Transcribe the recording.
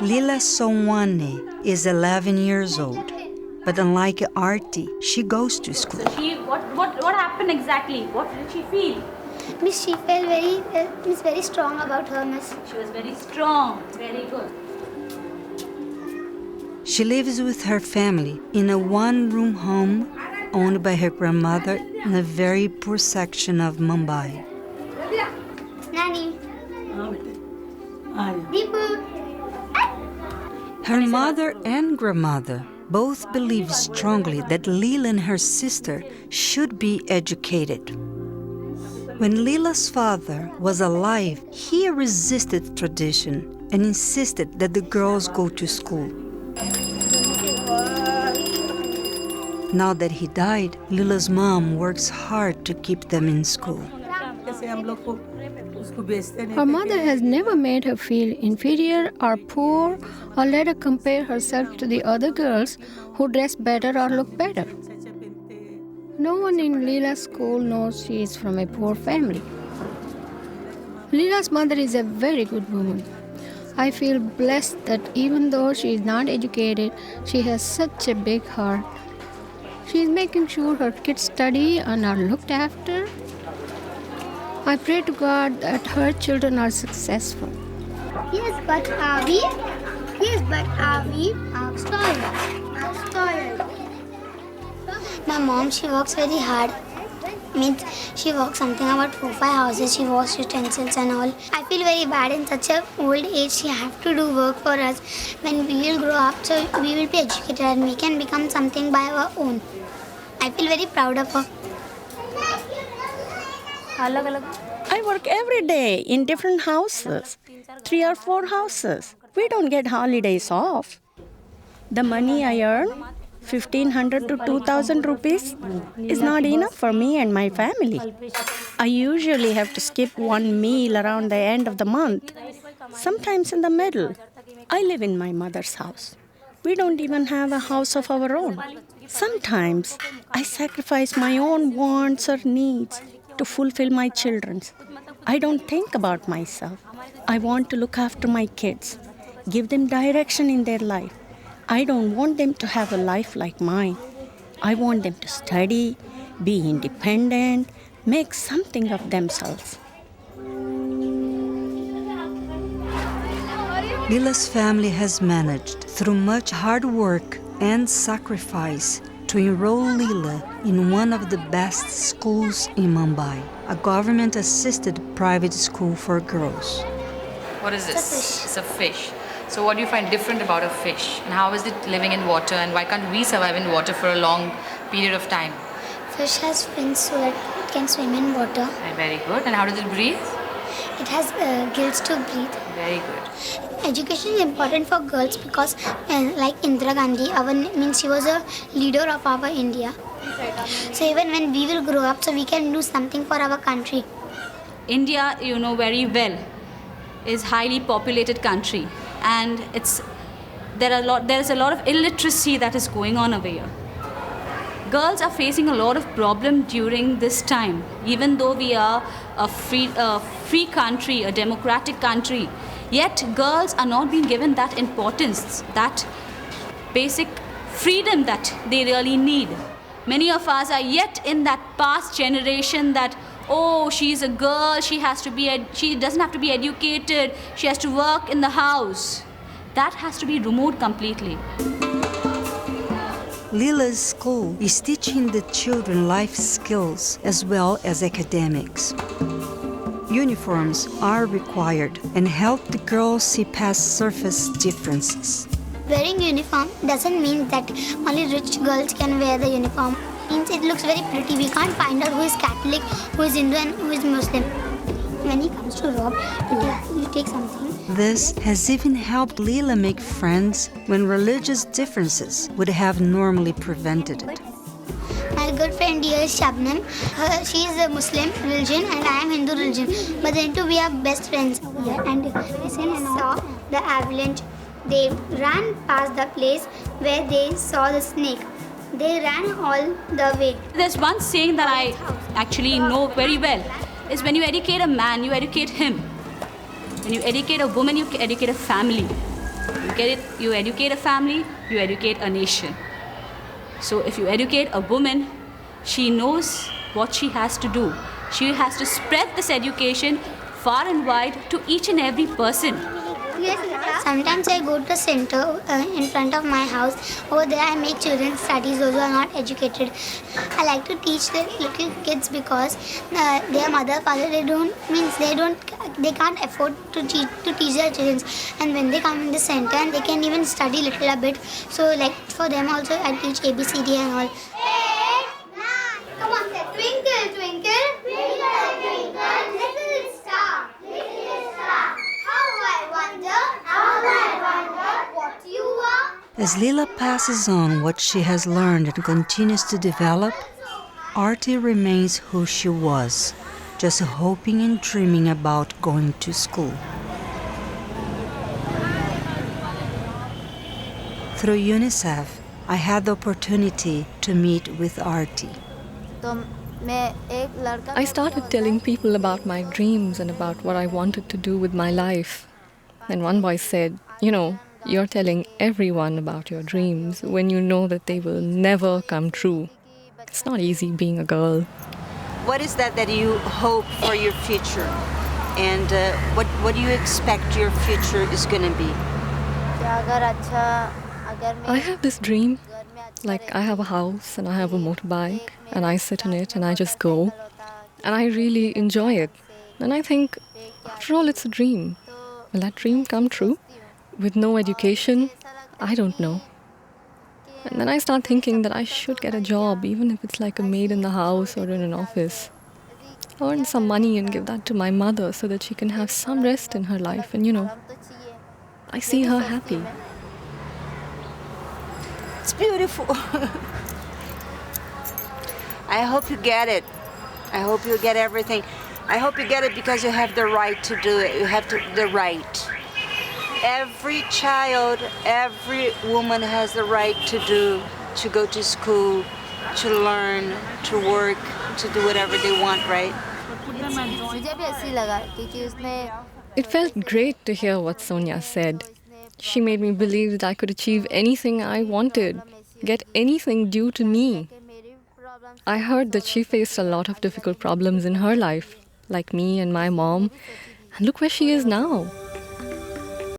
Lila Sowane is 11 years old, but unlike Arti, she goes to school. So what happened exactly? What did she feel? Miss, she felt very strong about her, Miss. She was very strong. Very good. She lives with her family in a one-room home owned by her grandmother in a very poor section of Mumbai. Nani. Deepu. Her mother and grandmother both believe strongly that Leela and her sister should be educated. When Leela's father was alive, he resisted tradition and insisted that the girls go to school. Now that he died, Leela's mom works hard to keep them in school. Her mother has never made her feel inferior or poor or let her compare herself to the other girls who dress better or look better. No one in Leela's school knows she is from a poor family. Leela's mother is a very good woman. I feel blessed that even though she is not educated, she has such a big heart. She is making sure her kids study and are looked after. I pray to God that her children are successful. Yes, but are we? Spoiled. My mom, she works very hard. Means she works something about 4-5 houses. She washes utensils and all. I feel very bad in such a old age. She have to do work for us. When we will grow up, so we will be educated and we can become something by our own. I feel very proud of her. I work every day in different houses, 3 or 4 houses. We don't get holidays off. The money I earn, 1,500 to 2,000 rupees, is not enough for me and my family. I usually have to skip one meal around the end of the month, sometimes in the middle. I live in my mother's house. We don't even have a house of our own. Sometimes I sacrifice my own wants or needs to fulfill my children's. I don't think about myself. I want to look after my kids, give them direction in their life. I don't want them to have a life like mine. I want them to study, be independent, make something of themselves. Leela's family has managed, through much hard work and sacrifice, to enroll Leela in one of the best schools in Mumbai, a government-assisted private school for girls. What is this? It's a fish. So what do you find different about a fish? And how is it living in water? And why can't we survive in water for a long period of time? Fish has fins so that it can swim in water. Very good. And how does it breathe? It has gills to breathe. Very good. Education is important for girls because like Indira Gandhi, she was a leader of our India. So even when we will grow up, so we can do something for our country. India, you know very well, is highly populated country, and there is a lot of illiteracy that is going on over here. Girls are facing a lot of problem during this time, even though we are a free country, a democratic country. Yet girls are not being given that importance, that basic freedom that they really need. Many of us are yet in that past generation that, oh, she's a girl, she doesn't have to be educated, she has to work in the house. That has to be removed completely. Leela's school is teaching the children life skills as well as academics. Uniforms are required and help the girls see past surface differences. Wearing uniform doesn't mean that only rich girls can wear the uniform. It means it looks very pretty. We can't find out who is Catholic, who is Hindu and who is Muslim. When he comes to rob, you take something. This has even helped Leela make friends when religious differences would have normally prevented it. My good friend here is Shabnam. She is a Muslim religion and I am Hindu religion. But then too we are best friends here. And recently saw the avalanche. They ran past the place where they saw the snake. They ran all the way. There's one saying that I actually know very well, is when you educate a man, you educate him. When you educate a woman, you educate a family. You educate a family, you educate a nation. So if you educate a woman, she knows what she has to do. She has to spread this education far and wide to each and every person. Sometimes I go to the center in front of my house. Over there I make children studies, those who are not educated. I like to teach the little kids because their mother, father, they can't afford to teach their children. And when they come in the center and they can even study little a bit. So like for them also I teach ABCD and all. 8, 9, come on, say twinkle, twinkle, twinkle, twinkle, little star, how I wonder what you are. As Leela passes on what she has learned and continues to develop, Artie remains who she was, just hoping and dreaming about going to school. Through UNICEF, I had the opportunity to meet with Artie. I started telling people about my dreams and about what I wanted to do with my life. And one boy said, you're telling everyone about your dreams when you know that they will never come true. It's not easy being a girl. What is that you hope for your future? And what do you expect your future is going to be? I have this dream, like I have a house and I have a motorbike and I sit in it and I just go. And I really enjoy it. And I think, after all, it's a dream. Will that dream come true? With no education? I don't know. And then I start thinking that I should get a job, even if it's like a maid in the house or in an office. Earn some money and give that to my mother so that she can have some rest in her life. And I see her happy. It's beautiful. I hope you get it. I hope you get everything. I hope you get it because you have the right to do it. You have the right. Every child, every woman has the right to go to school, to learn, to work, to do whatever they want, right? It felt great to hear what Sonia said. She made me believe that I could achieve anything I wanted, get anything due to me. I heard that she faced a lot of difficult problems in her life, like me and my mom, and look where she is now.